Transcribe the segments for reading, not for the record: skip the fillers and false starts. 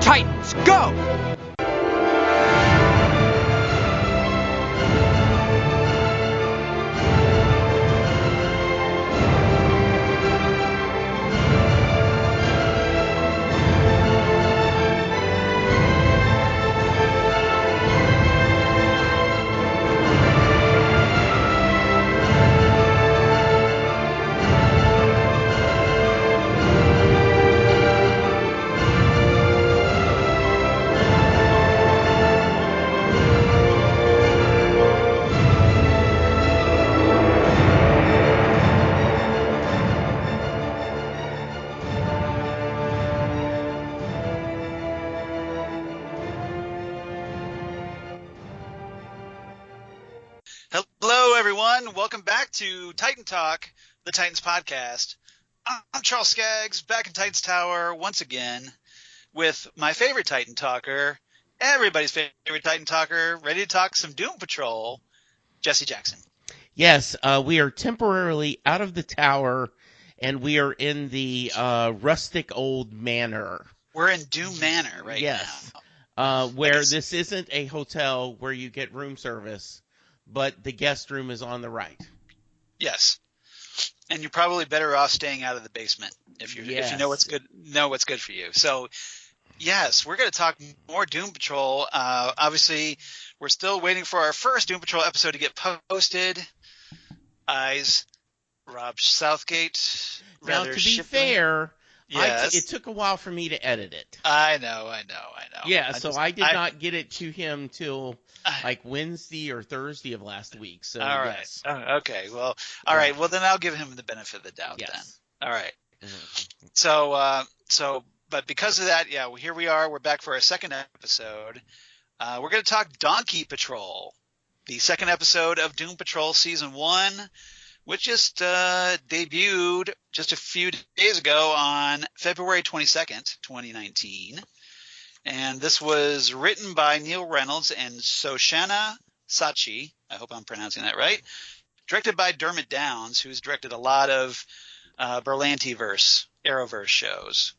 Titans, go! Hello, everyone. Welcome back to Titan Talk, the Titans podcast. I'm Charles Skaggs, back in Titans Tower once again with my favorite Titan Talker, everybody's favorite Titan Talker, ready to talk some Doom Patrol, Jesse Jackson. Yes, we are temporarily out of the tower, and we are in the rustic old manor. We're in Doom Manor right now. Where this isn't a hotel where you get room service, but the guest room is on the right. Yes. And you're probably better off staying out of the basement if you know what's good for you. So, yes, we're going to talk more Doom Patrol. Obviously, we're still waiting for our first Doom Patrol episode to get posted. Rob Southgate. Now, to be fair, yes. It took a while for me to edit it. I know. Yeah, I did not get it to him till like Wednesday or Thursday of last week. So, all right. Yes. Okay. Well, all right. Well, then I'll give him the benefit of the doubt then. All right. Mm-hmm. But because of that, here we are. We're back for our second episode. We're going to talk Donkey Patrol, the second episode of Doom Patrol Season 1, which just debuted just a few days ago on February 22nd, 2019. And this was written by Neil Reynolds and Shoshana Sachi. I hope I'm pronouncing that right. Directed by Dermot Downs, who's directed a lot of Berlanti-verse, Arrowverse shows.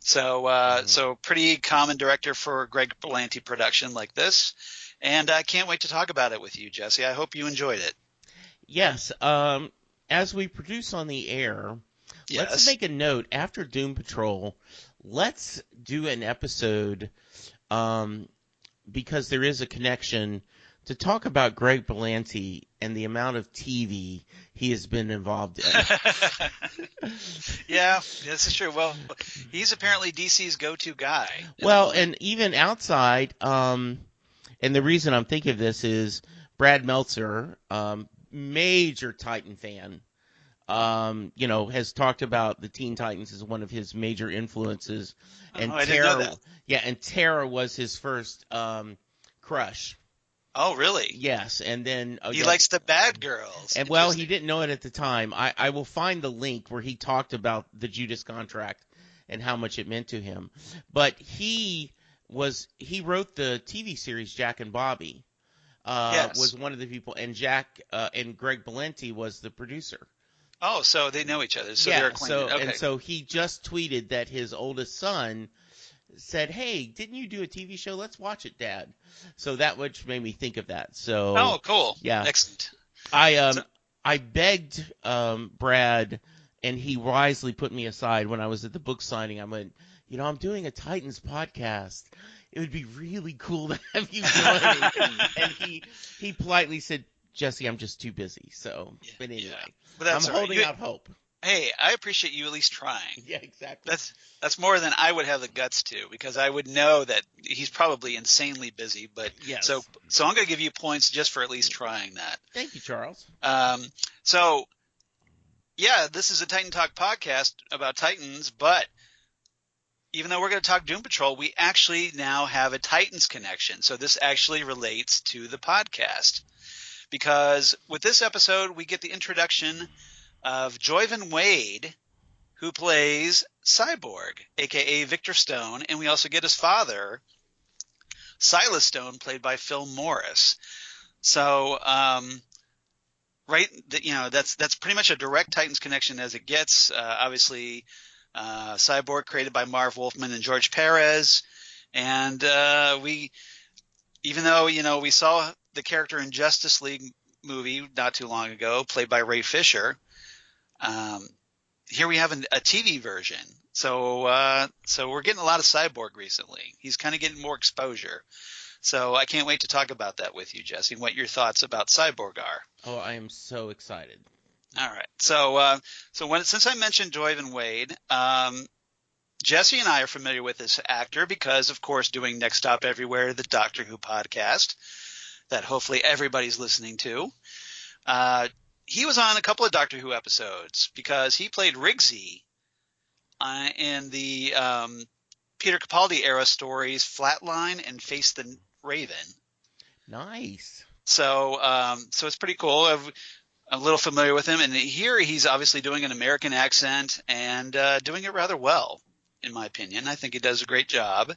So pretty common director for Greg Berlanti production like this. And I can't wait to talk about it with you, Jesse. I hope you enjoyed it. Yes. As we produce on the air, let's make a note. After Doom Patrol, let's do an episode, because there is a connection, to talk about Greg Berlanti and the amount of TV he has been involved in. Yeah, this is true. Well, he's apparently DC's go-to guy. Well, and even outside, and the reason I'm thinking of this is Brad Meltzer, major Titan fan, has talked about the Teen Titans as one of his major influences. And I didn't know that. Yeah, and Tara was his first crush. Oh, really? Yes, and then he likes the bad girls. And well, he didn't know it at the time. I will find the link where he talked about the Judas contract and how much it meant to him. But he wrote the TV series Jack and Bobby. Was one of the people, and and Greg Berlanti was the producer. Oh, so they know each other. So they're acquainted. Okay. And so he just tweeted that his oldest son said, "Hey, didn't you do a TV show? Let's watch it, Dad." So that which made me think of that. So oh, cool. Yeah, excellent. I begged Brad, and he wisely put me aside when I was at the book signing. I went, I'm doing a Titans podcast. It would be really cool to have you join me. And he politely said, "Jesse, I'm just too busy." So, but anyway, but that's I'm holding out hope. Hey, I appreciate you at least trying. Yeah, exactly. That's more than I would have the guts to, because I would know that he's probably insanely busy. But yes. So I'm going to give you points just for at least trying that. Thank you, Charles. This is a Titan Talk podcast about Titans, but even though we're going to talk Doom Patrol, we actually now have a Titans connection. So this actually relates to the podcast, because with this episode, we get the introduction of Joivan Wade, who plays Cyborg, a.k.a. Victor Stone, and we also get his father, Silas Stone, played by Phil Morris. So, that's pretty much a direct Titans connection as it gets. Obviously, Cyborg, created by Marv Wolfman and George Perez. And even though, we saw the character in Justice League movie not too long ago, played by Ray Fisher, here we have a TV version. So we're getting a lot of Cyborg recently. He's kind of getting more exposure. So I can't wait to talk about that with you, Jesse, and what your thoughts about Cyborg are. Oh, I am so excited. All right. So since I mentioned Joivan Wade, Jesse and I are familiar with this actor because, of course, doing Next Stop Everywhere, the Doctor Who podcast that hopefully everybody's listening to. He was on a couple of Doctor Who episodes because he played Rigsy in the Peter Capaldi era stories Flatline and Face the Raven. Nice. So it's pretty cool. I'm a little familiar with him, and here he's obviously doing an American accent and doing it rather well, in my opinion. I think he does a great job,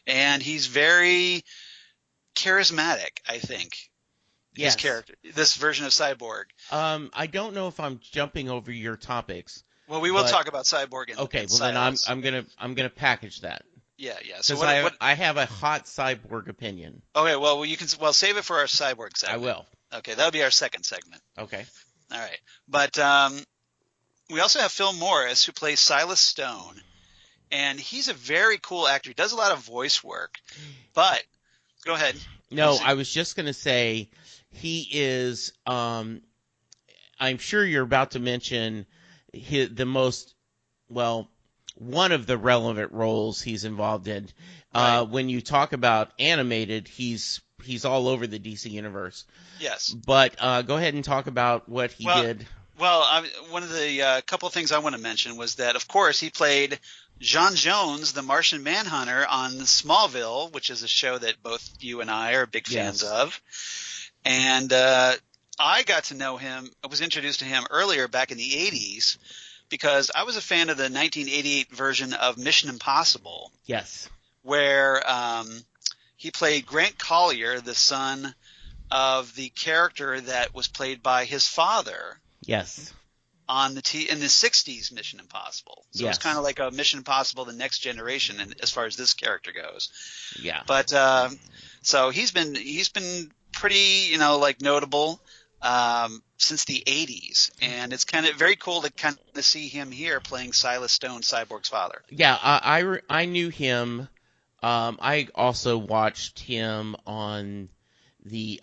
and he's very charismatic, I think. Yes. His character, this version of Cyborg. I don't know if I'm jumping over your topics. Well, we will talk about Cyborg. Okay. Well, Silas. then I'm gonna package that. Yeah. So I have a hot Cyborg opinion. Okay. Well, you can save it for our Cyborg segment. I will. Okay, that'll be our second segment. Okay. All right. But we also have Phil Morris, who plays Silas Stone, and he's a very cool actor. He does a lot of voice work. But go ahead. No, I was just going to say he is I'm sure you're about to mention one of the relevant roles he's involved in. Right. When you talk about animated, he's all over the DC universe. Yes. But go ahead and talk about what he did. Well, one of the couple of things I want to mention was that, of course, he played John Jones, the Martian Manhunter, on Smallville, which is a show that both you and I are big fans of. And I got to know him. I was introduced to him earlier back in the 80s because I was a fan of the 1988 version of Mission Impossible. Yes. Where he played Grant Collier, the son of the character that was played by his father. Yes. In the 60s Mission Impossible. So it's kind of like a Mission Impossible: The Next Generation, and as far as this character goes. Yeah. But so he's been pretty, notable since the 80s, and it's kind of very cool to kind of see him here playing Silas Stone, Cyborg's father. Yeah, I knew him. I also watched him on the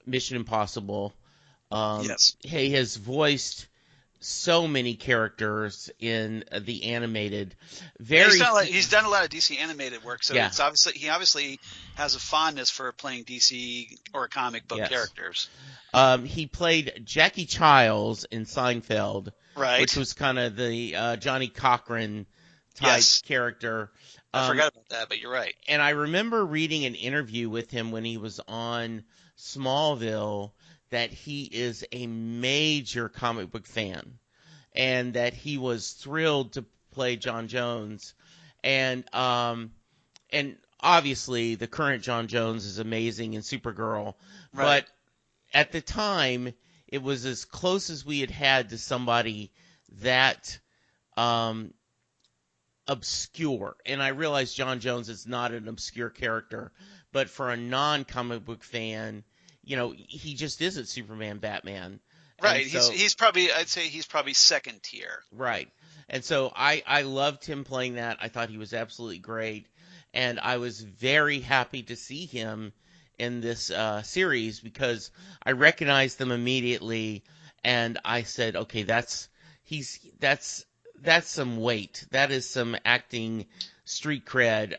Mission Impossible. Yes. He has voiced so many characters in the animated. He's done a lot of DC animated work, so yeah. He obviously has a fondness for playing DC or comic book characters. He played Jackie Childs in Seinfeld, right? Which was kind of the Johnny Cochran type character. I forgot about that, but you're right. And I remember reading an interview with him when he was on Smallville that he is a major comic book fan and that he was thrilled to play John Jones. And obviously the current John Jones is amazing in Supergirl. Right. But at the time, it was as close as we had to somebody that obscure. And I realize John Jones is not an obscure character, but for a non-comic book fan, he just isn't Superman, Batman. Right. So, I'd say he's probably second tier. Right. And so I loved him playing that. I thought he was absolutely great. And I was very happy to see him in this series because I recognized them immediately. And I said, okay, that's some weight. That is some acting street cred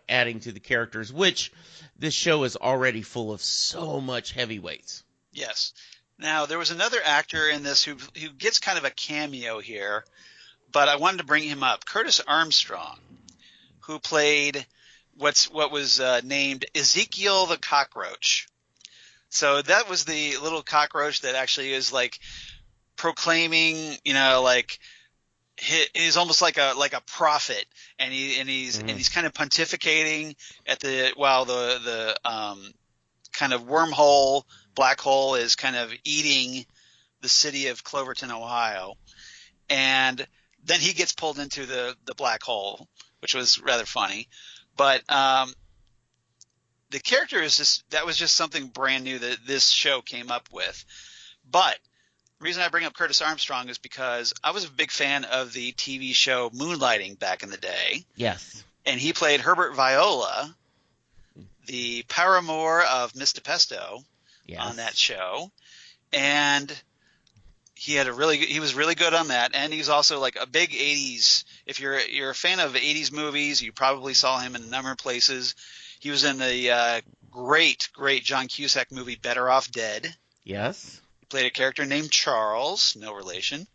adding to the characters, which this show is already full of so much heavyweights. Yes. Now, there was another actor in this who gets kind of a cameo here, but I wanted to bring him up. Curtis Armstrong, who played what was named Ezekiel the Cockroach. So that was the little cockroach that actually is like proclaiming, he's almost like a prophet, and he's kind of pontificating while the kind of wormhole black hole is kind of eating the city of Cloverton, Ohio. And then he gets pulled into the black hole, which was rather funny. But the character that was just something brand new that this show came up with. But the reason I bring up Curtis Armstrong is because I was a big fan of the TV show Moonlighting back in the day. Yes. And he played Herbert Viola, the paramour of Miss DePesto on that show. And he was really good on that. And he's also like a big 80s. If you're a fan of 80s movies, you probably saw him in a number of places. He was in the great John Cusack movie Better Off Dead. Yes. He played a character named Charles, no relation.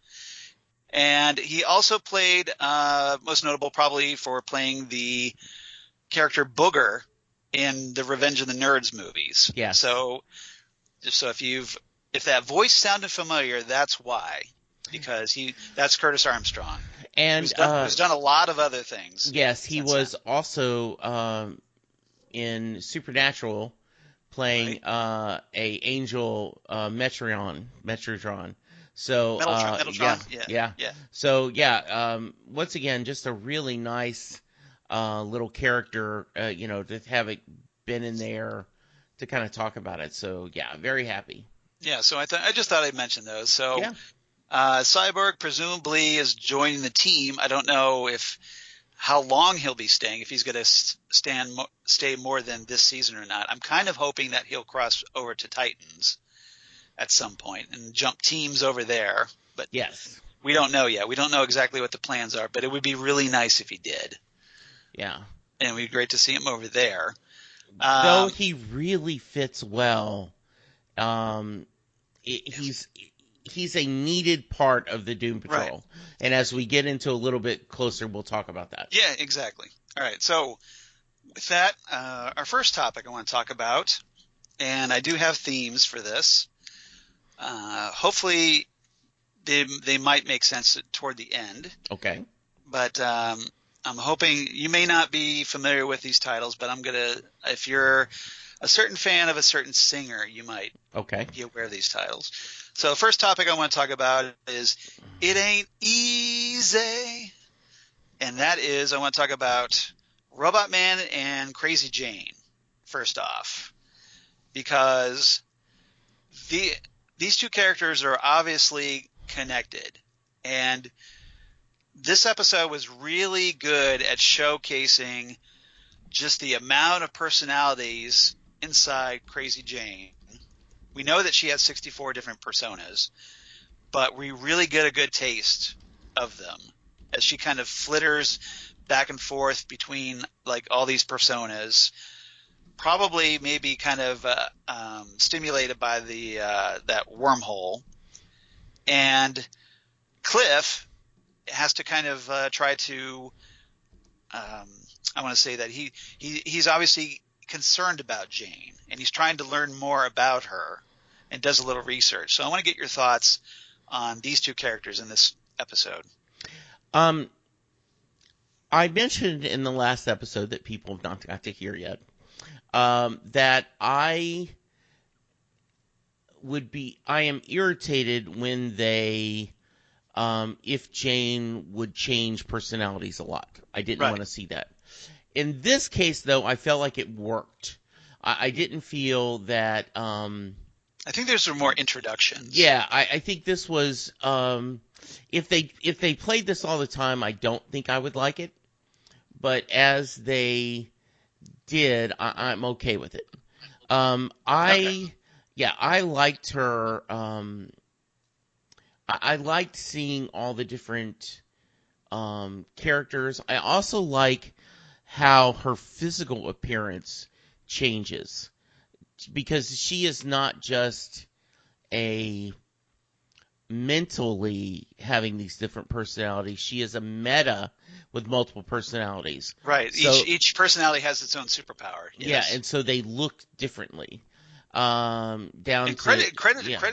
And he also played, most notable probably for playing the character Booger in the Revenge of the Nerds movies. Yes. So if that voice sounded familiar, that's why. Because that's Curtis Armstrong. And who's done a lot of other things. Yes, he was also in Supernatural playing a angel Metatron. So Metatron. Yeah. So once again, just a really nice little character, to have it been in there to kind of talk about it. So yeah, very happy. Yeah, so I just thought I'd mention those. So Cyborg presumably is joining the team. I don't know how long he'll be staying, if he's going to stay more than this season or not. I'm kind of hoping that he'll cross over to Titans at some point and jump teams over there. But yes, we don't know yet. We don't know exactly what the plans are, but it would be really nice if he did. Yeah. And it would be great to see him over there. Though he really fits well. He's a needed part of the Doom Patrol. Right. And as we get into a little bit closer, we'll talk about that. Yeah, exactly. All right. So with that, our first topic I want to talk about, and I do have themes for this. Hopefully they might make sense toward the end. Okay. But I'm hoping you may not be familiar with these titles, but if you're a certain fan of a certain singer, you might be aware of these titles. So the first topic I want to talk about is It Ain't Easy. And that is, I want to talk about Robot Man and Crazy Jane, first off. Because these two characters are obviously connected. And this episode was really good at showcasing just the amount of personalities inside Crazy Jane. We know that she has 64 different personas, but we really get a good taste of them as she kind of flitters back and forth between like all these personas, probably maybe kind of stimulated by that wormhole. And Cliff has to kind of try to I want to say that he's obviously concerned about Jane, and he's trying to learn more about her and does a little research. So I want to get your thoughts on these two characters in this episode. I mentioned in the last episode that people have not got to hear yet that I am irritated when they if Jane would change personalities a lot. I didn't want to see that. In this case, though, I felt like it worked. I didn't feel that. I think there's some more introductions. Yeah, I think this was. If they played this all the time, I don't think I would like it. But as they did, I'm okay with it. I liked her. I liked seeing all the different characters. I also like how her physical appearance changes, because she is not just a mentally having these different personalities. She is a meta with multiple personalities. Right. So, each personality has its own superpower. Yes. Yeah, and so they look differently. Credit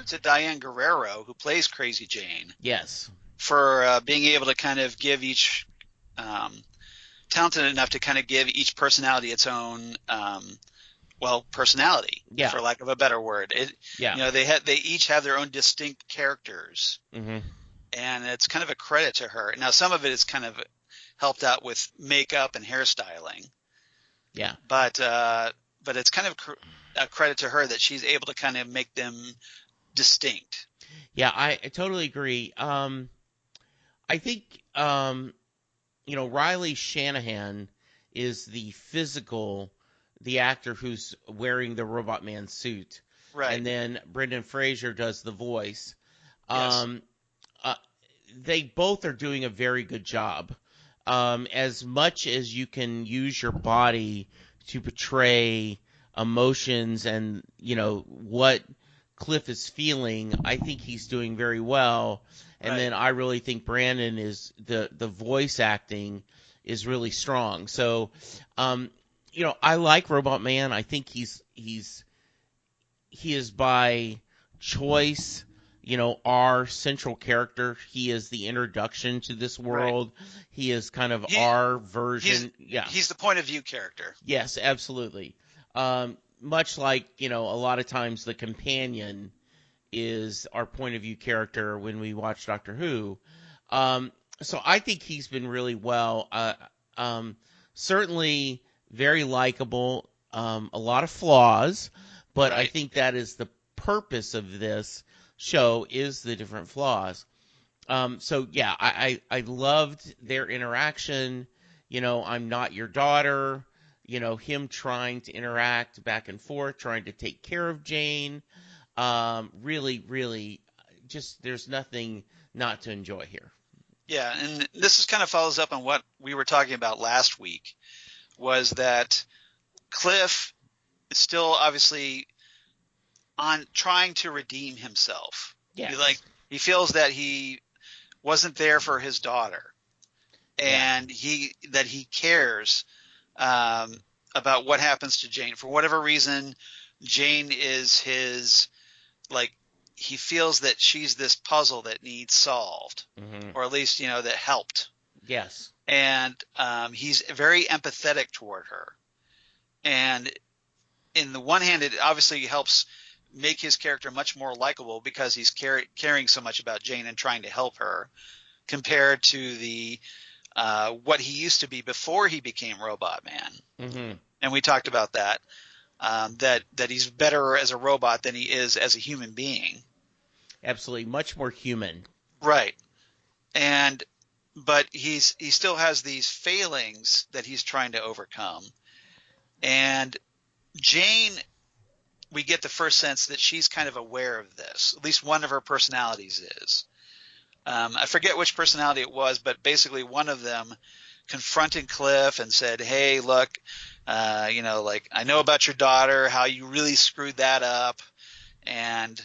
to Diane Guerrero, who plays Crazy Jane. Yes. For being able to kind of give each talented enough to kind of give each personality its own personality, for lack of a better word. They each have their own distinct characters. Mm-hmm. and it's kind of a credit to her. Now, some of it is kind of helped out with makeup and hairstyling. Yeah. But it's kind of a credit to her that she's able to kind of make them distinct. Yeah, I totally agree. I think, Riley Shanahan is the actor who's wearing the Robot Man suit. Right. And then Brendan Fraser does the voice. Yes. They both are doing a very good job. As much as you can use your body to portray emotions and, what Cliff is feeling, I think he's doing very well. And Right. then I really think Brandon is the voice acting is really strong. So, I like Robot Man. I think he is by choice, our central character. He is the introduction to this world. Right. He is kind of our version. He's the point of view character. Yes, absolutely. Much like, a lot of times the companion is our point of view character when we watch Doctor Who. So I think he's been really well. Certainly very likable. A lot of flaws, but right. I think that is the purpose of this show, is the different flaws. So yeah, I loved their interaction. I'm not your daughter. Him trying to interact back and forth, trying to take care of Jane. Really, really, just there's nothing not to enjoy here. Yeah, and this is kind of follows up on what we were talking about last week, was that Cliff is still obviously on trying to redeem himself. Yeah. He feels that he wasn't there for his daughter, and he cares about what happens to Jane. For whatever reason, Jane is his, he feels that she's this puzzle that needs solved, or at least, that helped. Yes. And he's very empathetic toward her. And in the one hand, it obviously helps make his character much more likable because he's caring so much about Jane and trying to help her, compared to the what he used to be before he became Robot Man. And we talked about that. That he's better as a robot than he is as a human being. Absolutely, much more human. Right. But he still has these failings that he's trying to overcome. And Jane, we get the first sense that she's kind of aware of this. At least one of her personalities is. I forget which personality it was, but basically one of them confronted Cliff and said, "Hey, look, I know about your daughter, how you really screwed that up." And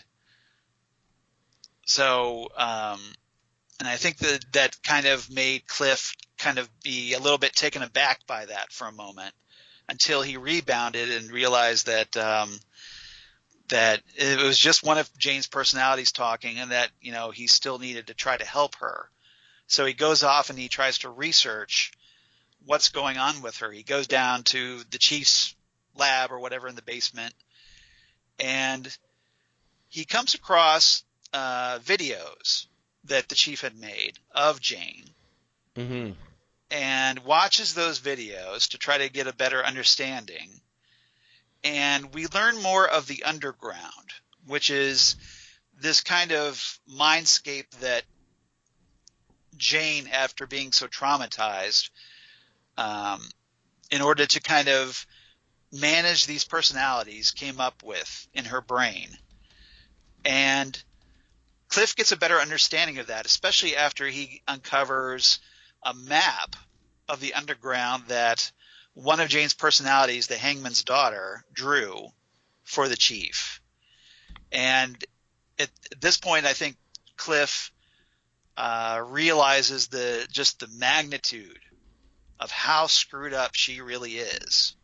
so, and I think that kind of made Cliff kind of be a little bit taken aback by that for a moment, until he rebounded and realized that that it was just one of Jane's personalities talking, and that, he still needed to try to help her. So he goes off and he tries to research what's going on with her. He goes down to the chief's lab or whatever in the basement, and he comes across videos that the chief had made of Jane, and watches those videos to try to get a better understanding. And we learn more of the underground, which is this kind of mindscape that Jane, after being so traumatized, in order to kind of manage these personalities, came up with in her brain. And Cliff gets a better understanding of that, especially after he uncovers a map of the underground that one of Jane's personalities, the Hangman's daughter, drew for the chief. And at this point, I think Cliff realizes just the magnitude of how screwed up she really is.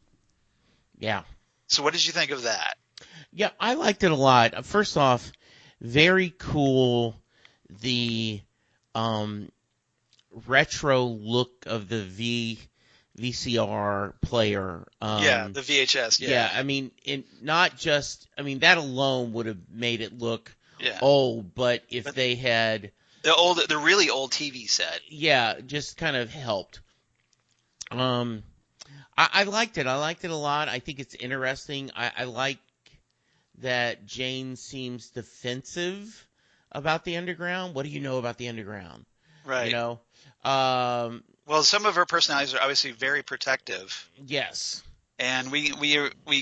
Yeah. So what did you think of that? Yeah, I liked it a lot. First off, very cool, the retro look of the VCR player. The VHS. Yeah, I mean, that alone would have made it look old, but if they had The really old TV set. Yeah, just kind of helped. I liked it. I liked it a lot. I think it's interesting. I like that Jane seems defensive about the underground. What do you know about the underground? You Right. know? Um, Well, some of her personalities are obviously very protective, yes. and we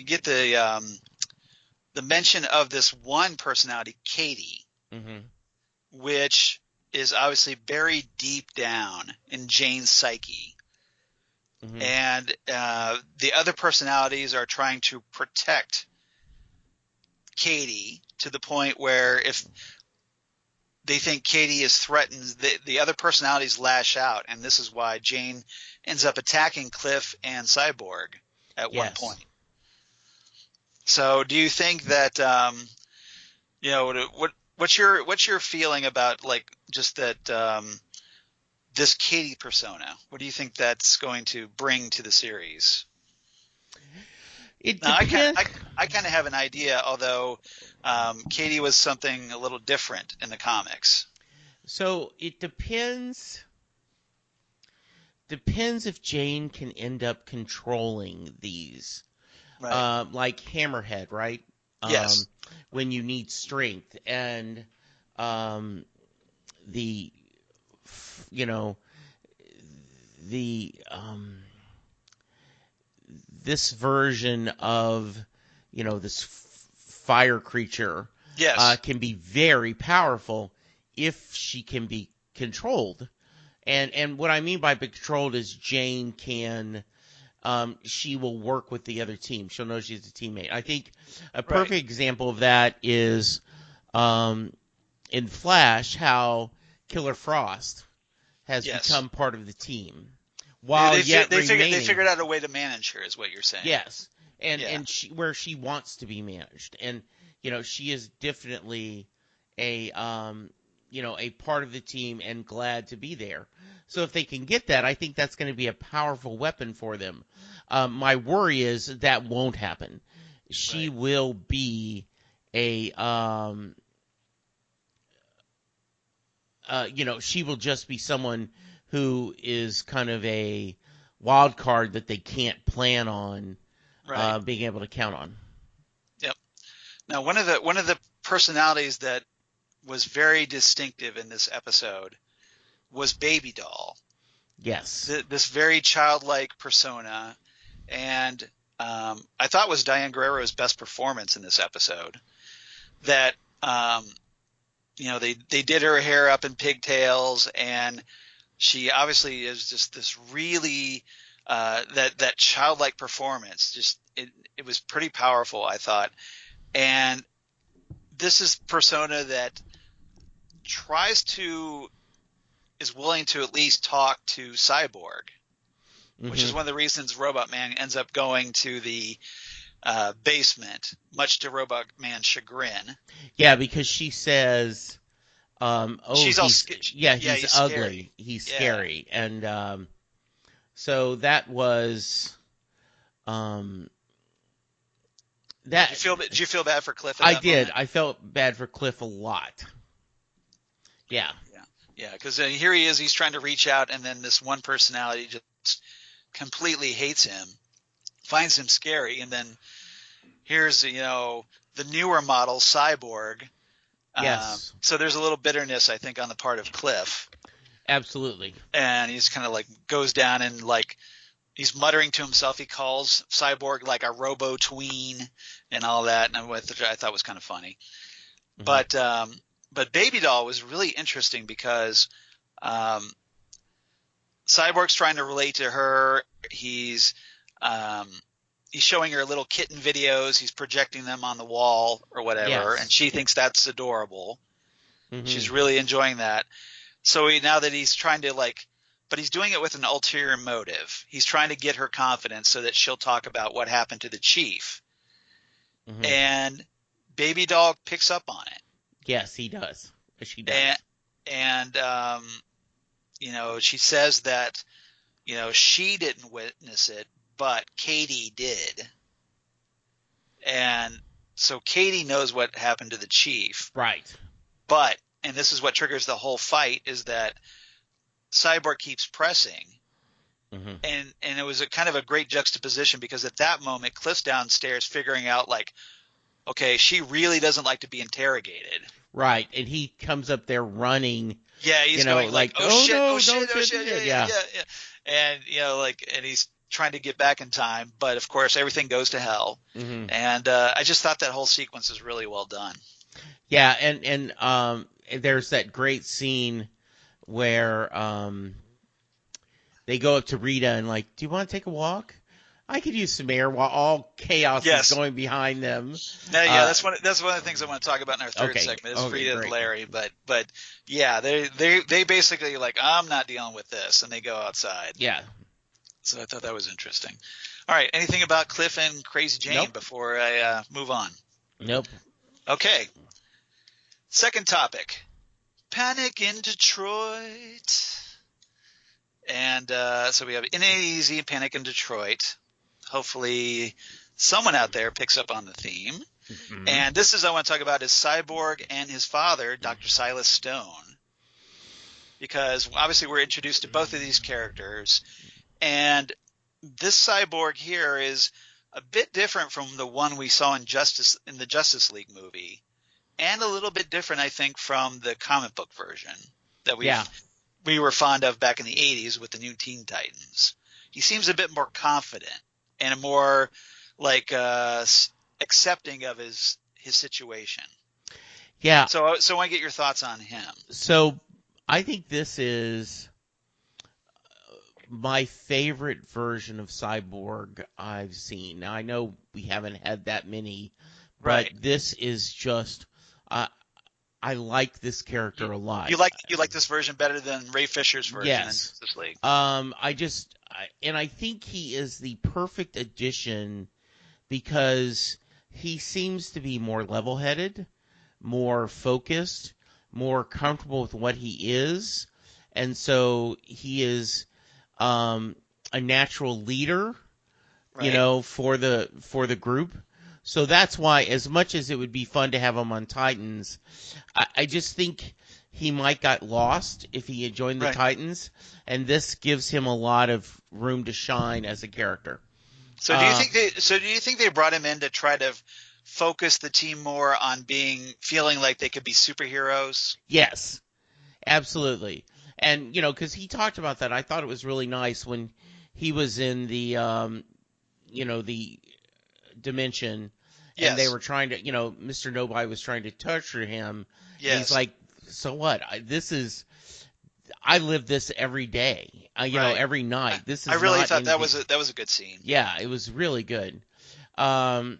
get the mention of this one personality, Katie, Hmm. which is obviously very deep down in Jane's psyche. Hmm. And the other personalities are trying to protect Katie to the point where if they think Katie is threatened, the other personalities lash out, and this is why Jane ends up attacking Cliff and Cyborg at one Yes. point. So, do you think that what's your feeling about like just that this Katie persona? What do you think that's going to bring to the series? It Now, depends. I kind of have an idea, although Katie was something a little different in the comics. So it depends. Depends if Jane can end up controlling these. Right. Like Hammerhead, right? Um, Yes. when you need strength and um, the you know the this version of this fire creature Yes. can be very powerful if she can be controlled. And what I mean by be controlled is Jane can she will work with the other team. She'll know she's a teammate. I think a Right. perfect example of that is um, in Flash how Killer Frost has Yes. become part of the team They while they fi- yet they figured they remaining. figured out a way to manage her, is what you're saying. Yes, and Yeah. where she wants to be managed, and she is definitely a a part of the team and glad to be there. So if they can get that, I think that's going to be a powerful weapon for them. My worry is that won't happen. She Right. will be a she will just be someone who is kind of a wild card that they can't plan on Right. being able to count on. Yep. Now, one of the personalities that was very distinctive in this episode was Baby Doll. Yes. This very childlike persona, and I thought was Diane Guerrero's best performance in this episode. That um, they did her hair up in pigtails, and she obviously is just this really that childlike performance. Just it was pretty powerful, I thought. And this is persona that tries to is willing to at least talk to Cyborg, which is Hmm. one of the reasons Robot Man ends up going to the basement, much to Robot Man's chagrin. Yeah, because she says, "Oh, She's all yeah, he's he's scary. ugly, he's Yeah. scary," and so that was um, that. Did you feel bad for Cliff at I that did. moment? I felt bad for Cliff a lot. Yeah. Yeah. Yeah, because here he is. He's trying to reach out, and then this one personality just completely hates him, finds him scary, and then here's the newer model Cyborg. Yes. So there's a little bitterness, I think, on the part of Cliff, Absolutely. and he's kind of like goes down and like he's muttering to himself. He calls Cyborg like a robo tween and all that, and which I thought was kind of funny. Hmm. But Baby Doll was really interesting because um, Cyborg's trying to relate to her. Um, he's showing her little kitten videos. He's projecting them on the wall or whatever, and Yes. she thinks that's adorable. Hmm. She's really enjoying that. So now that he's trying to but he's doing it with an ulterior motive. He's trying to get her confidence so that she'll talk about what happened to the chief. Hmm. And Baby Doll picks up on it. Yes, he does. She And, does. and she says that, she didn't witness it, but Katie did. And so Katie knows what happened to the chief, Right. but and this is what triggers the whole fight, is that Cyborg keeps pressing. Mm-hmm. And it was a kind of a great juxtaposition, because at that moment Cliff's downstairs figuring out, like, okay, she really doesn't like to be interrogated. Right, and he comes up there running. Yeah, he's going like, oh, oh shit, no, oh shit, no oh shit, yeah. yeah. And and he's trying to get back in time, but of course everything goes to hell. Mm-hmm. And I just thought that whole sequence is really well done. Yeah, and there's that great scene where they go up to Rita and like, do you want to take a walk? I could use some air while all chaos is going behind them. Yeah, that's one of the things I want to talk about in our third segment is Rita and Larry. But yeah, they basically like, I'm not dealing with this, and they go outside. Yeah. So I thought that was interesting. All right, anything about Cliff and Crazy Jane before I move on? Nope. Okay. Second topic: Panic in Detroit. And so we have In Ain't Easy and Panic in Detroit. Hopefully someone out there picks up on the theme. Mm-hmm. And this is I want to talk about is Cyborg and his father, Dr. Silas Stone. Because obviously we're introduced to both of these characters. And this Cyborg here is a bit different from the one we saw in the Justice League movie. And a little bit different, I think, from the comic book version that we were fond of back in the 80s with the new Teen Titans. He seems a bit more confident and more like accepting of his situation. Yeah. So I want to get your thoughts on him. So I think this is my favorite version of Cyborg I've seen. Now I know we haven't had that many, but this is just I like this character a lot. You like this version better than Ray Fisher's version in Justice League. I think he is the perfect addition because he seems to be more level-headed, more focused, more comfortable with what he is, and so he is a natural leader, for the group. So that's why, as much as it would be fun to have him on Titans, I just think he might got lost if he had joined the Titans, and this gives him a lot of room to shine as a character. So do you think they brought him in to try to focus the team more on feeling like they could be superheroes? Yes, absolutely. And because he talked about that, I thought it was really nice when he was in the the dimension, and they were trying to, Mr. Nobody was trying to torture him. Yes. He's like, so what? I live this every day. Every night. This is. I really thought that was a good scene. Yeah, it was really good. It was.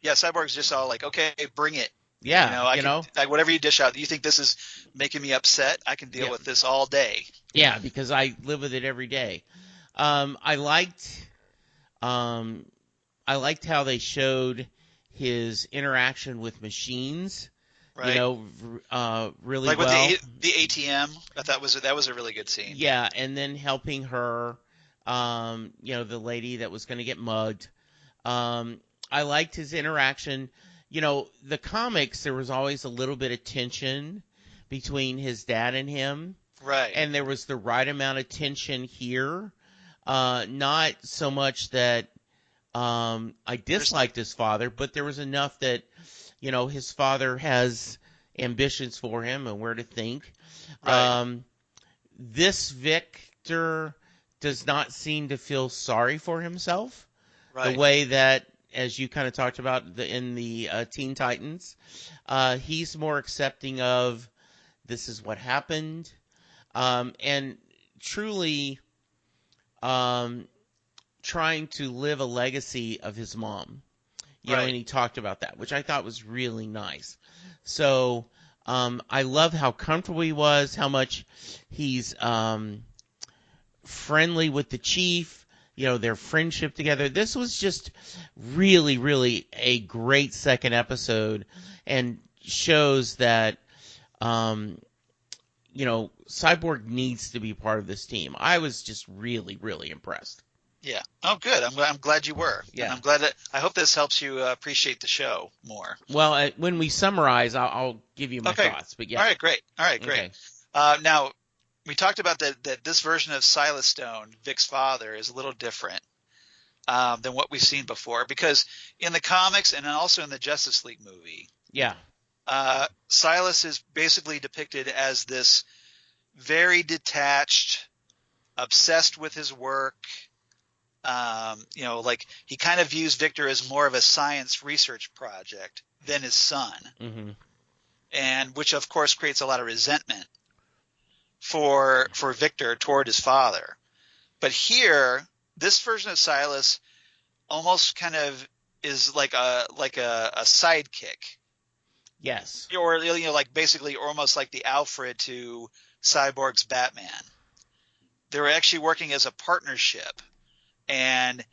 Cyborg's just all like, okay, bring it. Yeah, like whatever you dish out. You think this is making me upset? I can deal with this all day. Yeah, because I live with it every day. I liked how they showed his interaction with machines. Right. Really like well. With the ATM. I thought that was a really good scene. Yeah, and then helping her, the lady that was going to get mugged. I liked his interaction. The comics, there was always a little bit of tension between his dad and him. Right. And there was the right amount of tension here. Not so much that I disliked his father, but there was enough that, his father has ambitions for him and where to think. Right. This Victor does not seem to feel sorry for himself. Right. The way that, as you kind of talked about in the Teen Titans, he's more accepting of this is what happened, and truly trying to live a legacy of his mom. And he talked about that, which I thought was really nice. So I love how comfortable he was, how much he's friendly with the chief, their friendship together. This was just really, really a great second episode and shows that, Cyborg needs to be part of this team. I was just really, really impressed. Yeah. Oh, good. I'm glad you were, and Yeah. I'm glad that I hope this helps you appreciate the show more. Well, when we summarize, I'll give you my Okay. thoughts. But All yeah. right. Great. All right. Great. Okay. Now we talked about that this version of Silas Stone, Vic's father, is a little different than what we've seen before, because in the comics and also in the Justice League movie, Yeah. Silas is basically depicted as this very detached, obsessed with his work. Like he kind of views Victor as more of a science research project than his son, Hmm. and which of course creates a lot of resentment for Victor toward his father. But here, this version of Silas almost kind of is like a sidekick, Yes. or like basically almost like the Alfred to Cyborg's Batman. They were actually working as a partnership, and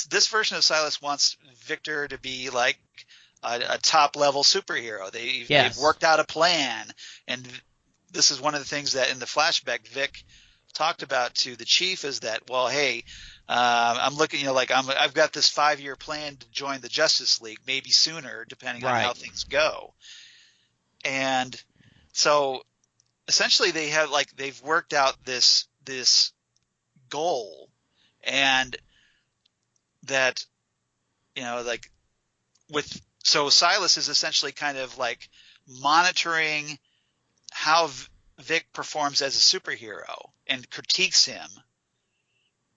this version of Silas wants Victor to be like a top level superhero. They've Yes. worked out a plan, and this is one of the things that in the flashback Vic talked about to the chief is that, well, hey, I'm looking, like I've got this 5-year plan to join the Justice League, maybe sooner, depending on how Right. things go. And so essentially they've worked out this goal, and that like with so Silas is essentially kind of like monitoring how Vic performs as a superhero and critiques him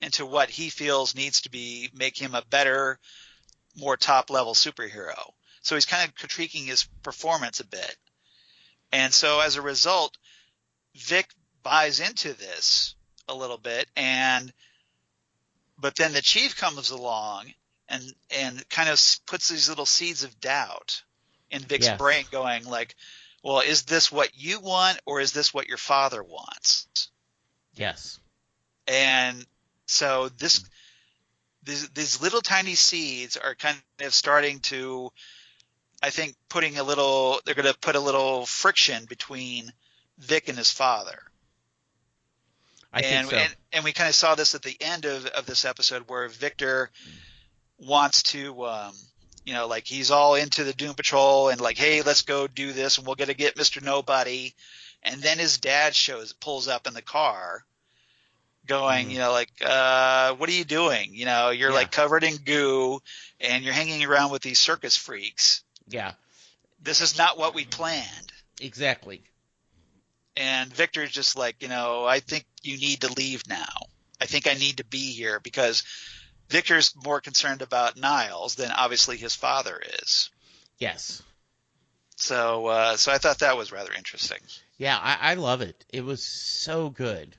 into what he feels needs to be make him a better, more top level superhero. So he's kind of critiquing his performance a bit. And so as a result, Vic buys into this a little bit, but then the chief comes along and kind of puts these little seeds of doubt in Vic's brain, Yes. going like, well, is this what you want, or is this what your father wants? Yes. And so these little tiny seeds are kind of starting to, I think, they're going to put a little friction between Vic and his father. I think And so. and, and we kind of saw this at the end of this episode, where Victor wants to, like he's all into the Doom Patrol and like, hey, let's go do this, and we're going to get Mr. Nobody. And then his dad pulls up in the car going, Hmm. what are you doing? You're Yeah. like covered in goo and you're hanging around with these circus freaks. Yeah. This is not what we planned. Exactly. And Victor's just like, I think you need to leave now. I think I need to be here, because Victor's more concerned about Niles than obviously his father is. Yes. So I thought that was rather interesting. Yeah. I love it. It was so good.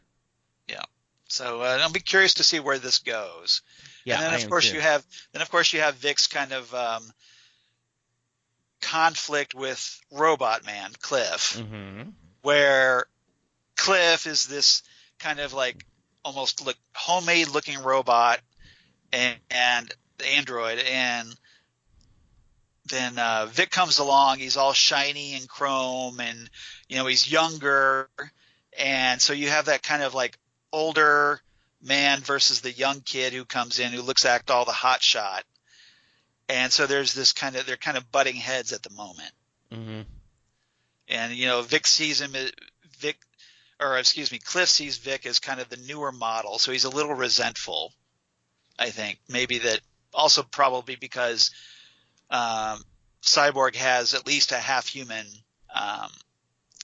Yeah. So I'll be curious to see where this goes. And Yeah, then I of am course too. you have Vic's kind of conflict with Robot Man Cliff, Hmm. where Cliff is this kind of like almost homemade looking robot and android, and then Vic comes along. He's all shiny and chrome, and he's younger, and so you have that kind of like older man versus the young kid who comes in, who looks act all the hot shot. And so there's they're kind of butting heads at the moment. Hmm. And Vic sees him, Vic, or excuse me, Cliff sees Vic as kind of the newer model, so he's a little resentful. I think maybe that also probably because Cyborg has at least a half human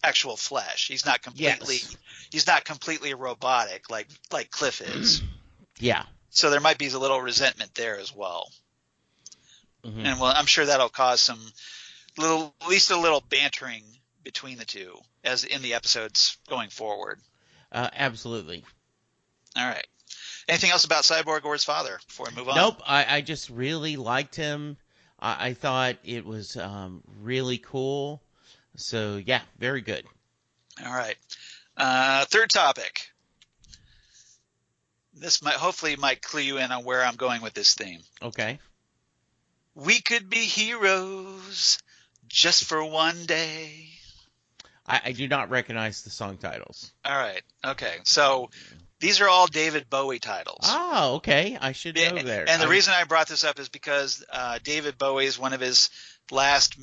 actual flesh. Yes. He's not completely robotic like Cliff is. Yeah. So there might be a little resentment there as well. Hmm. And well, I'm sure that'll cause some at least a little bantering between the two as in the episodes going forward. Absolutely. All right. Anything else about Cyborg or his father before we move on? Nope. I just really liked him. I thought it was really cool. So yeah, very good. All right. Third topic. This hopefully might clue you in on where I'm going with this theme. Okay. We could be heroes just for one day. I do not recognize the song titles. All right. Okay. So These are all David Bowie titles. Oh, okay. I should know there. And the reason I brought this up is because David Bowie's one of his last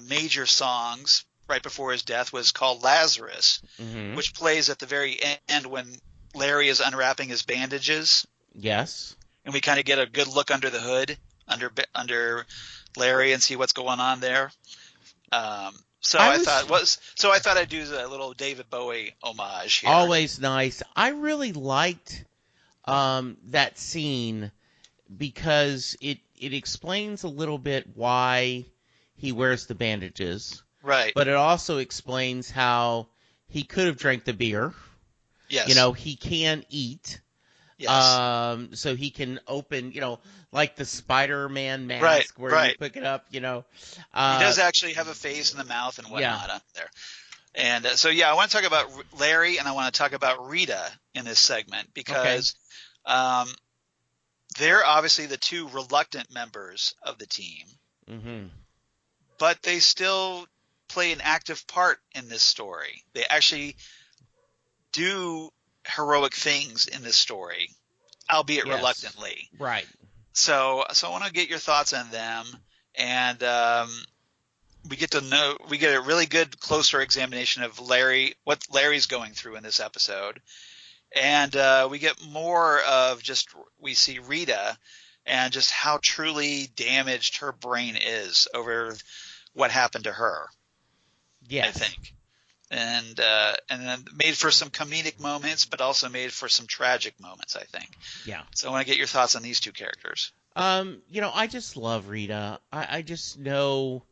major songs right before his death was called Lazarus, Mm-hmm. which plays at the very end when Larry is unwrapping his bandages. Yes. And we kind of get a good look under the hood, under Larry, and see what's going on there. So I thought I'd do a little David Bowie homage here. Always nice. I really liked that scene because it explains a little bit why he wears the bandages. Right. But it also explains how he could have drank the beer. Yes. He can eat. Yes. So he can open, like the Spider-Man mask where you pick it up, He does actually have a face and a mouth and whatnot up there. And I want to talk about Larry and I want to talk about Rita in this segment because they're obviously the two reluctant members of the team. Mm-hmm. But they still play an active part in this story. They actually do heroic things in this story, albeit reluctantly. Right. So I want to get your thoughts on them, and we get a really good closer examination of what Larry's going through in this episode, and we get more of we see Rita and just how truly damaged her brain is over what happened to her. Yes. I think. And then made for some comedic moments, but also made for some tragic moments, I think. Yeah. So I want to get your thoughts on these two characters. I just love Rita. I just know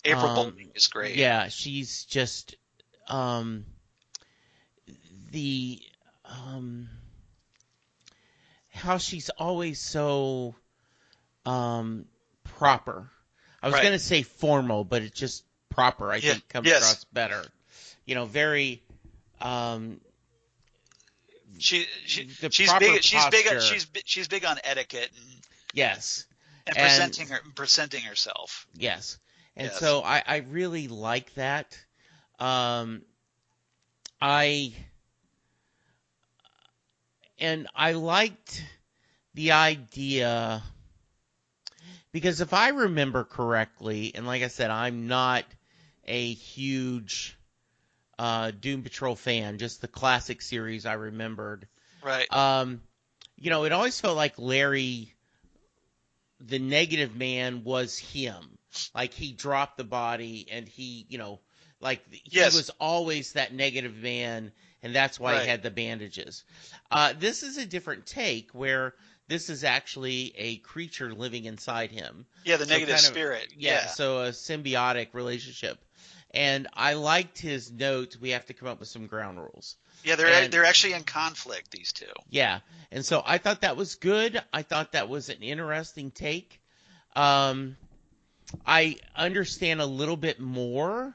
April Bowling is great. Yeah, she's just how she's always so proper. I was going to say formal, but it's just proper. I think comes across better. Very she's big on etiquette and presenting herself. Yes. And so I really like that. I liked the idea because if I remember correctly, and like I said, I'm not a huge Doom Patrol fan, just the classic series I remembered. Right. It always felt like Larry, the negative man, was him. Like he dropped the body and he was always that negative man, and that's why he had the bandages. This is a different take where this is actually a creature living inside him. Yeah, the negative spirit. Yeah. So a symbiotic relationship. And I liked his note, we have to come up with some ground rules. Yeah, they're actually in conflict, these two. Yeah. And so I thought that was good. I thought that was an interesting take. I understand a little bit more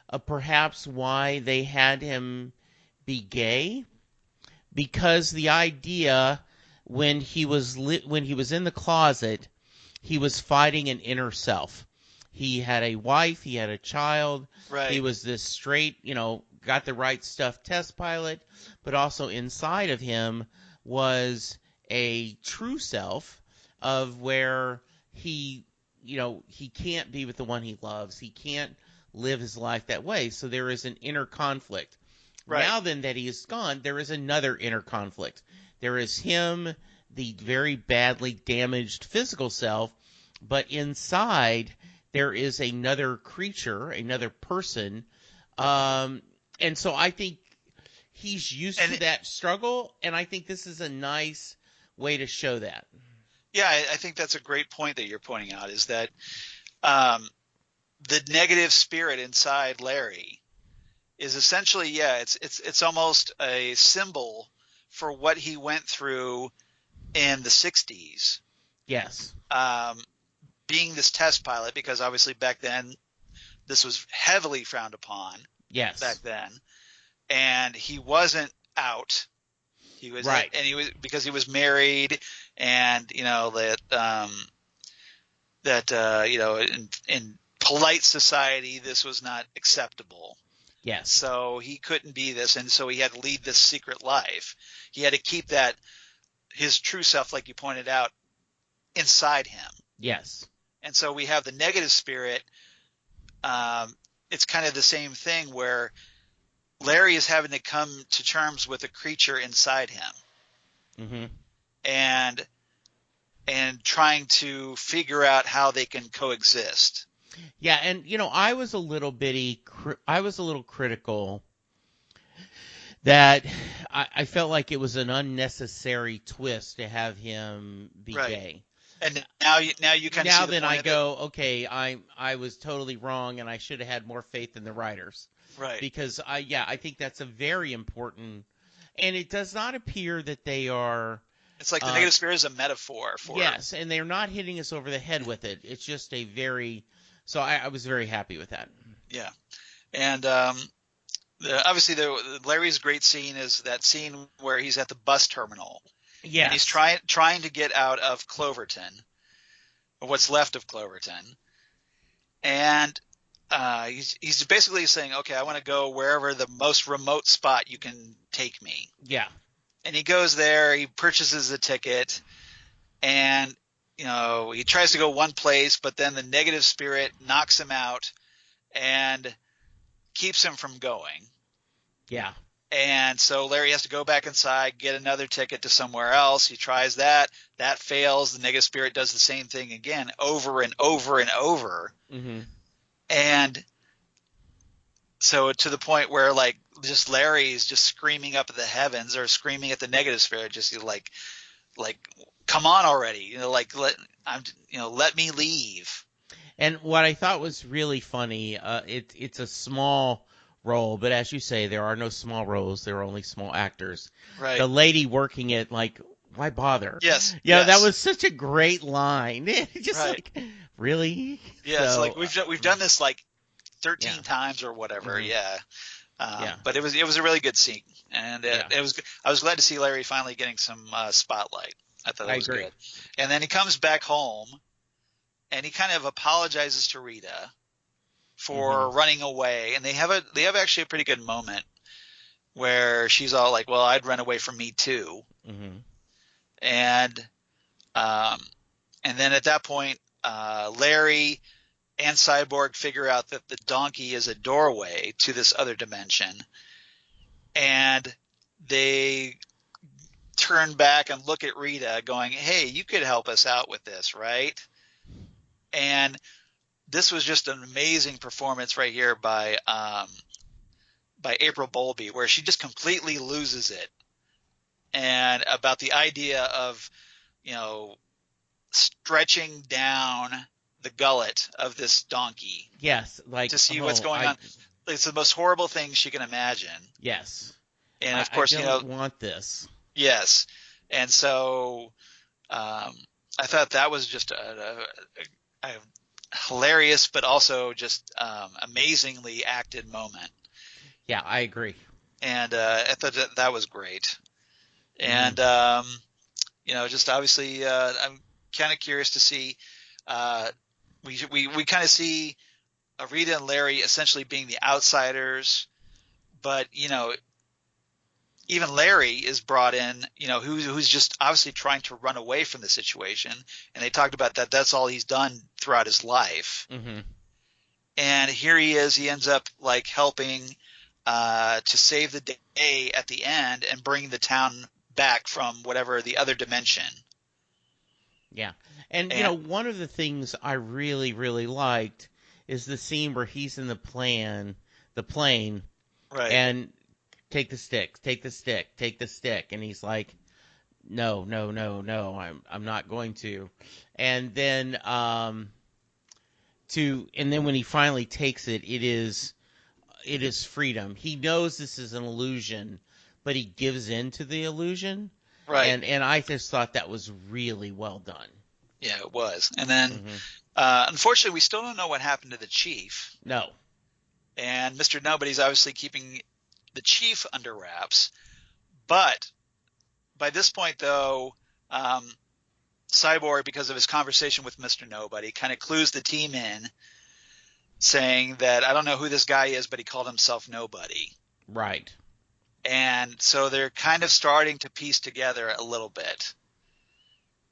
of perhaps why they had him be gay, because the idea when he was in the closet, he was fighting an inner self. He had a wife, he had a child. Right. He was this straight, got the right stuff test pilot, but also inside of him was a true self of where he can't be with the one he loves. He can't live his life that way. So there is an inner conflict. Right. Now then that he is gone, there is another inner conflict. There is him, the very badly damaged physical self, but inside there is another creature, another person. And so I think he's used to that struggle, and I think this is a nice way to show that. Yeah, I think that's a great point that you're pointing out, is that the negative spirit inside Larry is essentially, it's almost a symbol for what he went through in the 60s. Yes. Being this test pilot, because obviously back then this was heavily frowned upon. Yes. Back then. And he wasn't out. He was right. And he was, because he was married, and in polite society this was not acceptable. Yes. So he couldn't be this, and so he had to lead this secret life. He had to keep that, his true self, like you pointed out, inside him. Yes. And so we have the negative spirit. It's kind of the same thing where Larry is having to come to terms with a creature inside him, Mm-hmm. and trying to figure out how they can coexist. Yeah, and I was a little critical that I felt like it was an unnecessary twist to have him be Right. gay. And now you kind of see Now the then point I of go, okay, I was totally wrong, and I should have had more faith in the writers. Right. Because I think that's a very important, and it does not appear that they are. It's like the negative spirit is a metaphor for. Yes, and they're not hitting us over the head with it. It's just a very. So I was very happy with that. Yeah, and obviously Larry's great scene is that scene where he's at the bus terminal. Yes. And he's trying to get out of Cloverton, or what's left of Cloverton, and he's basically saying, okay, I want to go wherever the most remote spot you can take me. Yeah. And he goes there, he purchases a ticket, and he tries to go one place, but then the negative spirit knocks him out and keeps him from going. Yeah. And so Larry has to go back inside, get another ticket to somewhere else. He tries that. That fails. The negative spirit does the same thing again, over and over and over. Mm-hmm. And so to the point where like just Larry is just screaming up at the heavens, or screaming at the negative spirit, just like come on already, let me leave. And what I thought was really funny, it's a small role, but as you say, there are no small roles. There are only small actors. Right. The lady working it, like, why bother? Yes. Yeah, that was such a great line. Just right. like, really? Yeah, so, it's like we've done this like 13 times or whatever. Mm-hmm. Yeah. But it was a really good scene, and it was. I was glad to see Larry finally getting some spotlight. I thought that was good. And then he comes back home, and he kind of apologizes to Rita for running away, and they have actually a pretty good moment where she's all like, "Well, I'd run away from me too," and then at that point, Larry and Cyborg figure out that the donkey is a doorway to this other dimension, and they turn back and look at Rita going, hey, you could help us out with this, right? And this was just an amazing performance right here by April Bowlby, where she just completely loses it, and about the idea of, stretching down the gullet of this donkey. Yes, like to see what's going on. It's the most horrible thing she can imagine. Yes. And of course, I don't want this. Yes. And so I thought that was just a hilarious, but also just amazingly acted moment. Yeah, I agree. And I thought that was great. And, just obviously I'm kind of curious to see we kind of see Rita and Larry essentially being the outsiders, but even Larry is brought in, who's just obviously trying to run away from the situation, and they talked about that. That's all he's done throughout his life. And here he is. He ends up like helping to save the day at the end and bring the town back from whatever the other dimension. Yeah. And one of the things I really, really liked is the scene where he's in the plane, right? And take the stick, and he's like, no, I'm not going to. And then when he finally takes it, it is freedom. He knows this is an illusion, but he gives in to the illusion. Right. And I just thought that was really well done. Yeah, it was. And then, unfortunately, we still don't know what happened to the chief. No. And Mr. Nobody's obviously keeping the chief under wraps. But by this point, though, Cyborg, because of his conversation with Mr. Nobody, kind of clues the team in saying that I don't know who this guy is, but he called himself nobody. Right. And so they're kind of starting to piece together a little bit.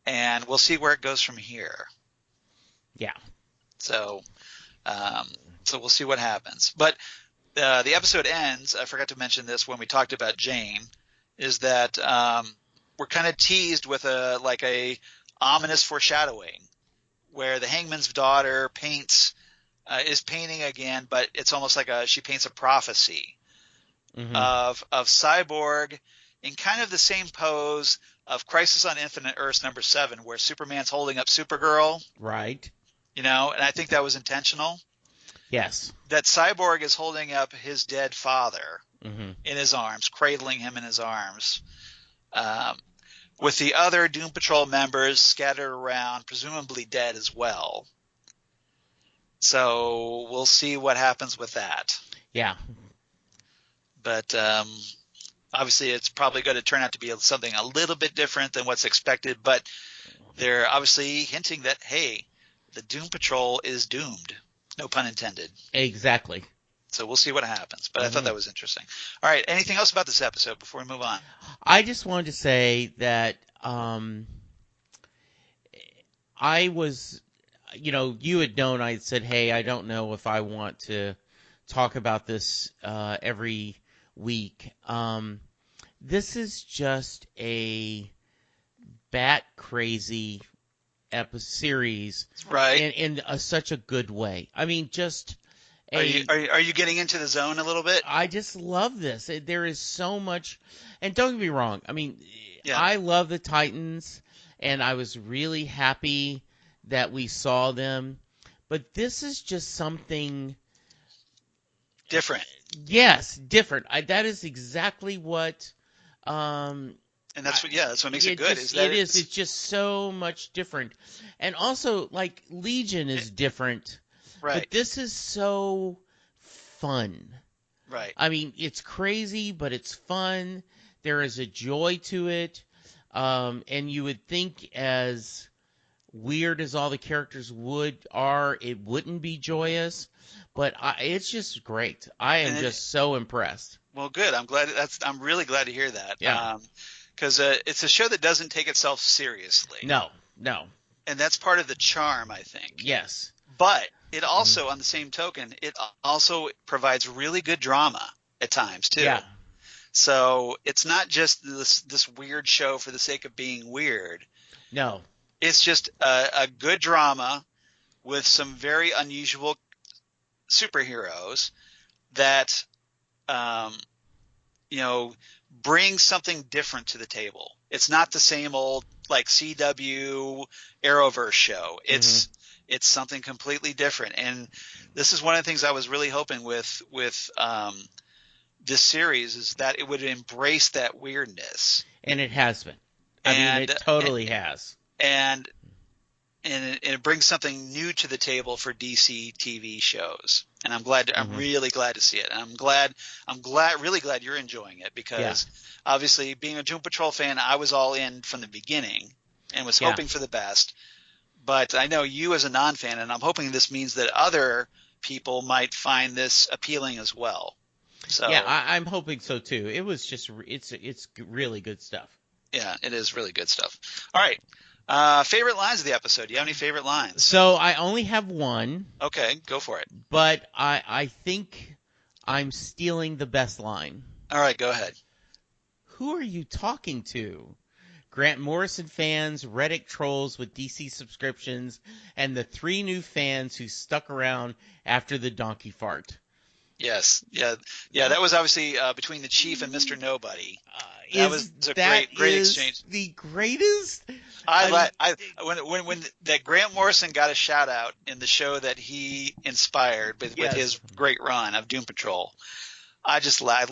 And we'll see where it goes from here. Yeah. So, so we'll see what happens. But the episode ends. I forgot to mention this when we talked about Jane. Is that we're kind of teased with a ominous foreshadowing where the Hangman's daughter is painting again, but it's almost like she paints a prophecy of Cyborg in kind of the same pose of Crisis on Infinite Earths #7, where Superman's holding up Supergirl. Right. And I think that was intentional. Yes. That Cyborg is holding up his dead father Mm-hmm. in his arms, cradling him in his arms, with the other Doom Patrol members scattered around, presumably dead as well. So we'll see what happens with that. Yeah. But obviously it's probably going to turn out to be something a little bit different than what's expected, but they're obviously hinting that, hey, the Doom Patrol is doomed. No pun intended. Exactly. So we'll see what happens. But I thought that was interesting. All right. Anything else about this episode before we move on? I just wanted to say that I was, you had known I had said, hey, I don't know if I want to talk about this every week. This is just a bat crazy series, right? In such a good way. I mean, just. Are you getting into the zone a little bit? I just love this. There is so much, and don't get me wrong. I mean, yeah. I love the Titans, and I was really happy that we saw them. But this is just something different. Yes, different. That is exactly what. And that's what makes it good. It's just so much different, and also like Legion is different. Right. But this is so fun. Right. I mean, it's crazy, but it's fun. There is a joy to it. And you would think as weird as all the characters are, it wouldn't be joyous. But it's just great. I am just so impressed. Well, good. I'm really glad to hear that. Yeah. Because it's a show that doesn't take itself seriously. No. And that's part of the charm, I think. Yes. But it also, on the same token, it also provides really good drama at times too. Yeah. So it's not just this weird show for the sake of being weird. No. It's just a good drama with some very unusual superheroes that, bring something different to the table. It's not the same old like CW Arrowverse show. It's something completely different, and this is one of the things I was really hoping with this series is that it would embrace that weirdness. And it has been. I mean, it totally has. And it brings something new to the table for DC TV shows, and I'm really glad to see it. And really glad you're enjoying it because obviously being a Doom Patrol fan, I was all in from the beginning and was hoping for the best. But I know you as a non-fan, and I'm hoping this means that other people might find this appealing as well. So yeah, I'm hoping so too. It was just it's really good stuff. Yeah, it is really good stuff. All right. Favorite lines of the episode. Do you have any favorite lines? So I only have one. Okay, go for it. But I think I'm stealing the best line. All right, go ahead. Who are you talking to? Grant Morrison fans, Reddit trolls with DC subscriptions, and the 3 new fans who stuck around after the donkey fart. Yes. Yeah. That was obviously between the Chief and Mr. Nobody. That was a great exchange. The greatest. When that Grant Morrison got a shout out in the show that he inspired with his great run of Doom Patrol. I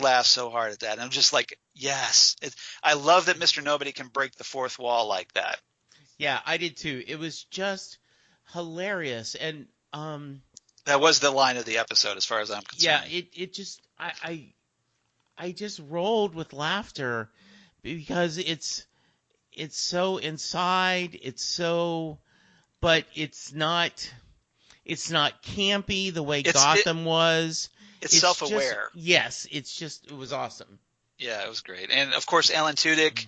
laughed so hard at that. And I'm just like, yes. I love that Mr. Nobody can break the fourth wall like that. Yeah, I did too. It was just hilarious. And that was the line of the episode as far as I'm concerned. Yeah, it just I just rolled with laughter because it's so inside, but it's not It's not campy the way It's it, Gotham was. it's self-aware. Yes, it was awesome. Yeah, it was great. And of course, Alan Tudyk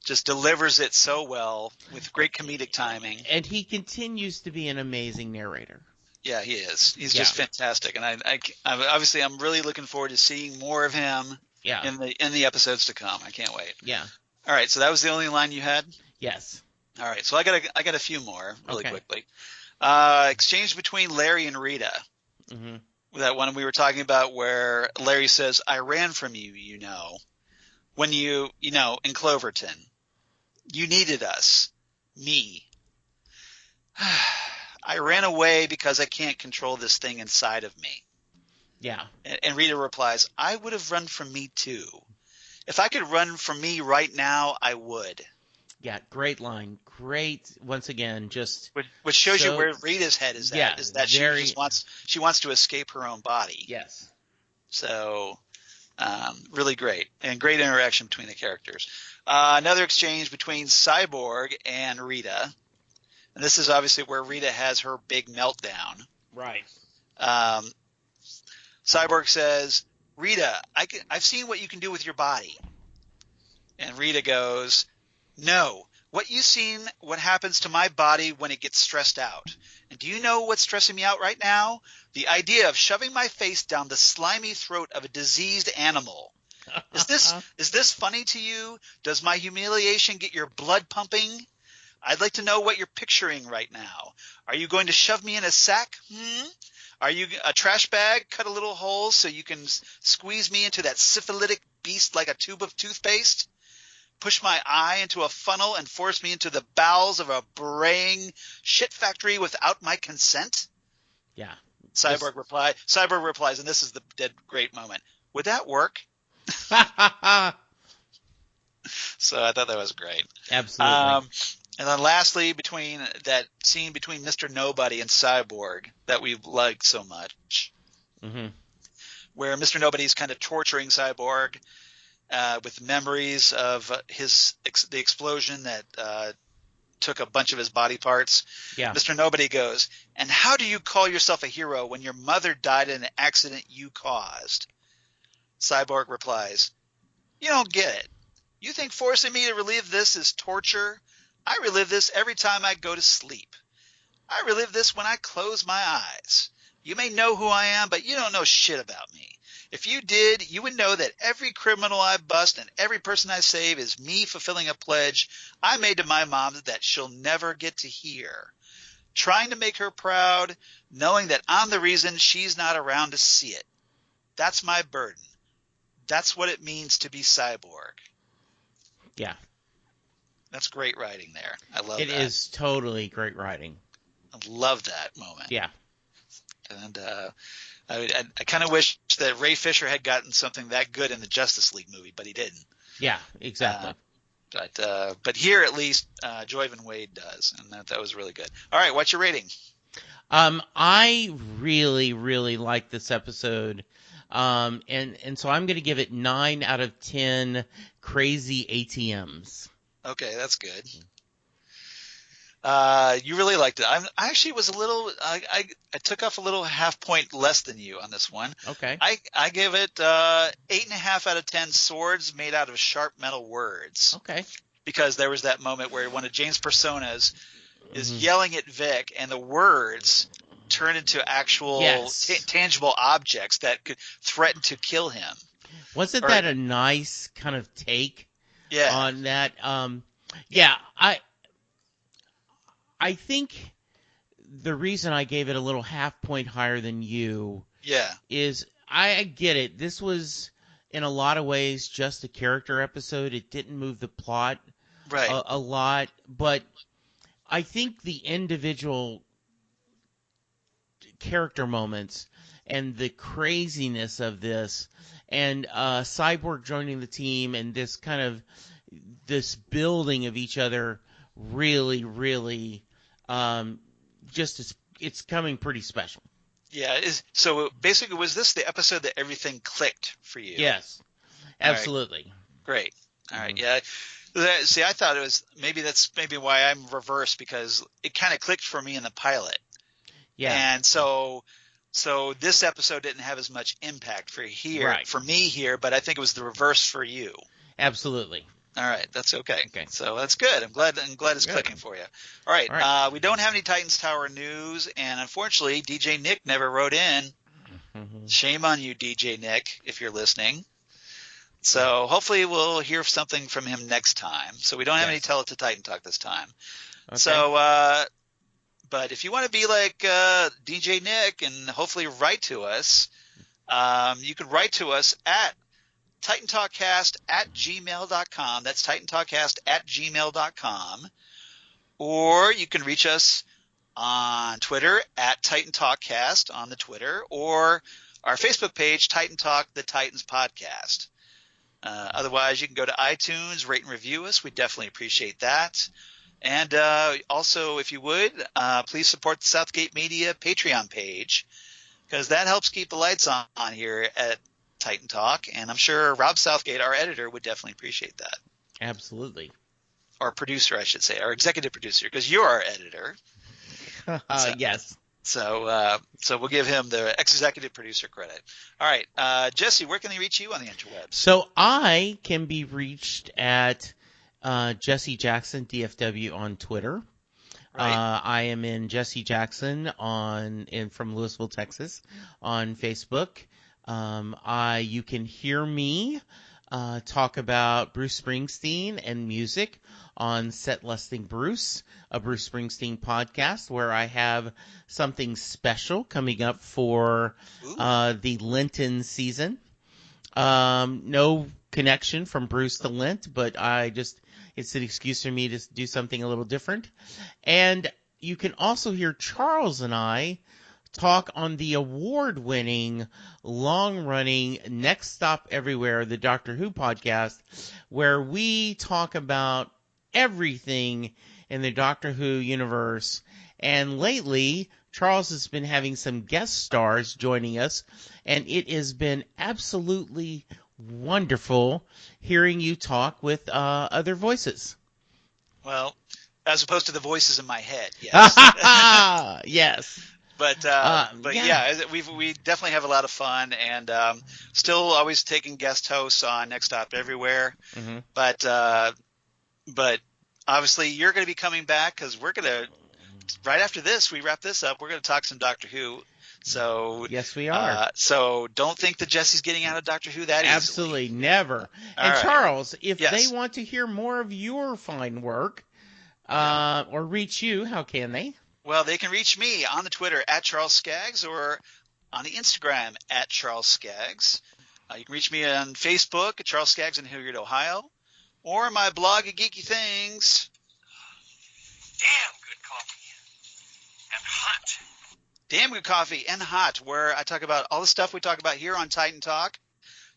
just delivers it so well with great comedic timing. And he continues to be an amazing narrator. Yeah, he is. He's just fantastic. And obviously I'm really looking forward to seeing more of him in the episodes to come. I can't wait. Yeah. All right, so that was the only line you had? Yes. All right, so I got a few more really quickly. Exchange between Larry and Rita. Mm-hmm. That one we were talking about where Larry says, "I ran from you, when you in Cloverton. You needed us. Me. I ran away because I can't control this thing inside of me." Yeah. And Rita replies, "I would have run from me too. If I could run from me right now, I would." Yeah, great line. Great, once again, just which shows you where Rita's head is at. Is that she wants to escape her own body. Yes. So, really great, and great interaction between the characters. Another exchange between Cyborg and Rita, and this is obviously where Rita has her big meltdown. Right. Cyborg says, "Rita, I've seen what you can do with your body," and Rita goes, "No. What you've seen, what happens to my body when it gets stressed out. And do you know what's stressing me out right now? The idea of shoving my face down the slimy throat of a diseased animal. Is this funny to you? Does my humiliation get your blood pumping? I'd like to know what you're picturing right now. Are you going to shove me in a sack? Are you a trash bag? Cut a little hole so you can squeeze me into that syphilitic beast like a tube of toothpaste? Push my eye into a funnel and force me into the bowels of a braying shit factory without my consent?" Yeah. Cyborg replies, and this is the dead great moment, "Would that work?" So I thought that was great. Absolutely. And then lastly, between that scene between Mr. Nobody and Cyborg that we liked so much, where Mr. Nobody's kind of torturing Cyborg with memories of the explosion that took a bunch of his body parts. Yeah. Mr. Nobody goes, "And how do you call yourself a hero when your mother died in an accident you caused?" Cyborg replies, "You don't get it. You think forcing me to relive this is torture? I relive this every time I go to sleep. I relive this when I close my eyes. You may know who I am, but you don't know shit about me. If you did, you would know that every criminal I bust and every person I save is me fulfilling a pledge I made to my mom that she'll never get to hear. Trying to make her proud, knowing that I'm the reason she's not around to see it. That's my burden. That's what it means to be Cyborg." Yeah. That's great writing there. I love that. It is totally great writing. I love that moment. Yeah. And I kind of wish that Ray Fisher had gotten something that good in the Justice League movie, but he didn't. Yeah, exactly. But here at least Joivan Wade does, and that was really good. All right, what's your rating? I really, really like this episode, and so I'm going to give it 9 out of 10 crazy ATMs. Okay, that's good. You really liked it. I actually was a little. I took off a little half point less than you on this one. Okay. I give it 8.5 out of 10 swords made out of sharp metal words. Okay. Because there was that moment where one of Jane's personas is yelling at Vic, and the words turn into actual tangible objects that could threaten to kill him. Wasn't that a nice kind of take on that? I think the reason I gave it a little half point higher than you is I get it. This was, in a lot of ways, just a character episode. It didn't move the plot a lot, but I think the individual character moments and the craziness of this and Cyborg joining the team and this kind of this building of each other really, really it's coming pretty special. Yeah. So basically, was this the episode that everything clicked for you? Yes, absolutely. Right. Great. All right. Yeah. See, I thought that's maybe why I'm reversed, because it kind of clicked for me in the pilot. Yeah. And so this episode didn't have as much impact for me here, but I think it was the reverse for you. Absolutely. All right, that's okay. Okay. So that's good. I'm glad it's Good. clicking for you. All right, All right. we don't have any Titans Tower news, and unfortunately, DJ Nick never wrote in. Mm-hmm. Shame on you, DJ Nick, if you're listening. So hopefully we'll hear something from him next time. So we don't have any Tell It to Titan talk this time. Okay. So, but if you want to be like DJ Nick and hopefully write to us, you can write to us at TitanTalkCast@gmail.com. That's TitanTalkCast@gmail.com. Or you can reach us on Twitter at Titan Talkcast on the Twitter, or our Facebook page, Titan Talk, the Titans Podcast. Otherwise, you can go to iTunes, rate and review us. We definitely appreciate that. And also, if you would, please support the Southgate Media Patreon page, because that helps keep the lights on here at Titan Talk. And I'm sure Rob Southgate, our editor, would definitely appreciate that. Absolutely. Or producer, I should say, our executive producer, because you're our editor. Yes. So we'll give him the executive producer credit. All right, Jesse, where can they reach you on the interwebs? So I can be reached at Jesse Jackson DFW on Twitter. Right. I am in Jesse Jackson from Louisville, Texas, on Facebook. You can hear me talk about Bruce Springsteen and music on Set Lusting Bruce, a Bruce Springsteen podcast, where I have something special coming up for the Lenten season. No connection from Bruce to Lent, but it's an excuse for me to do something a little different. And you can also hear Charles and I talk on the award-winning, long-running Next Stop Everywhere, the Doctor Who podcast, where we talk about everything in the Doctor Who universe. And lately, Charles has been having some guest stars joining us, and it has been absolutely wonderful hearing you talk with other voices. Well, as opposed to the voices in my head, yes. Yes. But we definitely have a lot of fun, and still always taking guest hosts on Next Stop Everywhere. Mm-hmm. But obviously you're going to be coming back, because we're going to, right after this, we wrap this up, we're going to talk some Doctor Who. So yes, we are. So don't think that Jesse's getting out of Doctor Who that easily. Absolutely, never. And right. Charles, if they want to hear more of your fine work, or reach you, how can they? Well, they can reach me on the Twitter at Charles Skaggs, or on the Instagram at Charles Skaggs. You can reach me on Facebook at Charles Skaggs in Hilliard, Ohio, or my blog at Geeky Things. Damn good coffee and hot. Damn good coffee and hot, where I talk about all the stuff we talk about here on Titan Talk.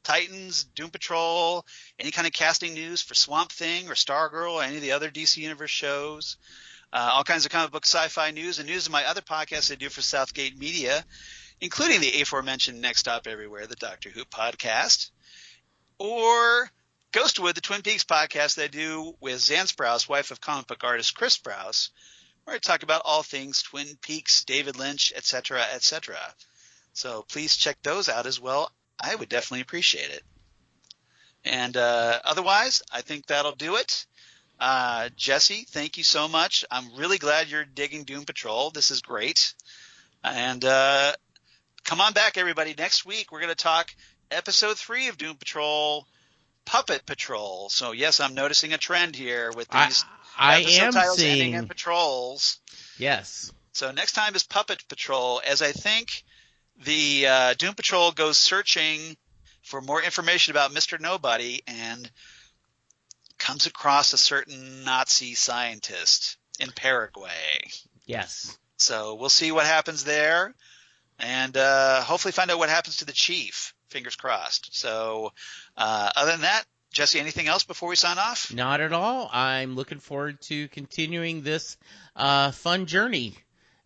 Titans, Doom Patrol, any kind of casting news for Swamp Thing or Stargirl or any of the other DC Universe shows. All kinds of comic book sci-fi news and news of my other podcasts I do for Southgate Media, including the aforementioned Next Stop Everywhere, the Doctor Who podcast, or Ghostwood, the Twin Peaks podcast that I do with Zan Sprouse, wife of comic book artist Chris Sprouse, where I talk about all things Twin Peaks, David Lynch, etc., etc. So please check those out as well. I would definitely appreciate it. And otherwise, I think that'll do it. Jesse, thank you so much. I'm really glad you're digging Doom Patrol. This is great. And come on back, everybody. Next week, we're going to talk episode 3 of Doom Patrol, Puppet Patrol. So, yes, I'm noticing a trend here with these episode titles ending in patrols. Yes. So next time is Puppet Patrol, as I think the Doom Patrol goes searching for more information about Mr. Nobody and comes across a certain Nazi scientist in Paraguay. Yes. So we'll see what happens there, and hopefully find out what happens to the chief. Fingers crossed. So other than that, Jesse, anything else before we sign off? Not at all. I'm looking forward to continuing this fun journey.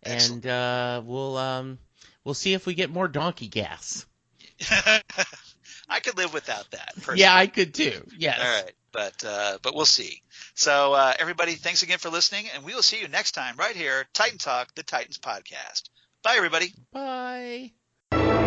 Excellent. And we'll see if we get more donkey gas. I could live without that, personally. Yeah, I could too. Yes. All right. But we'll see. So everybody, thanks again for listening, and we will see you next time right here, Titan Talk, the Titans podcast. Bye, everybody. Bye.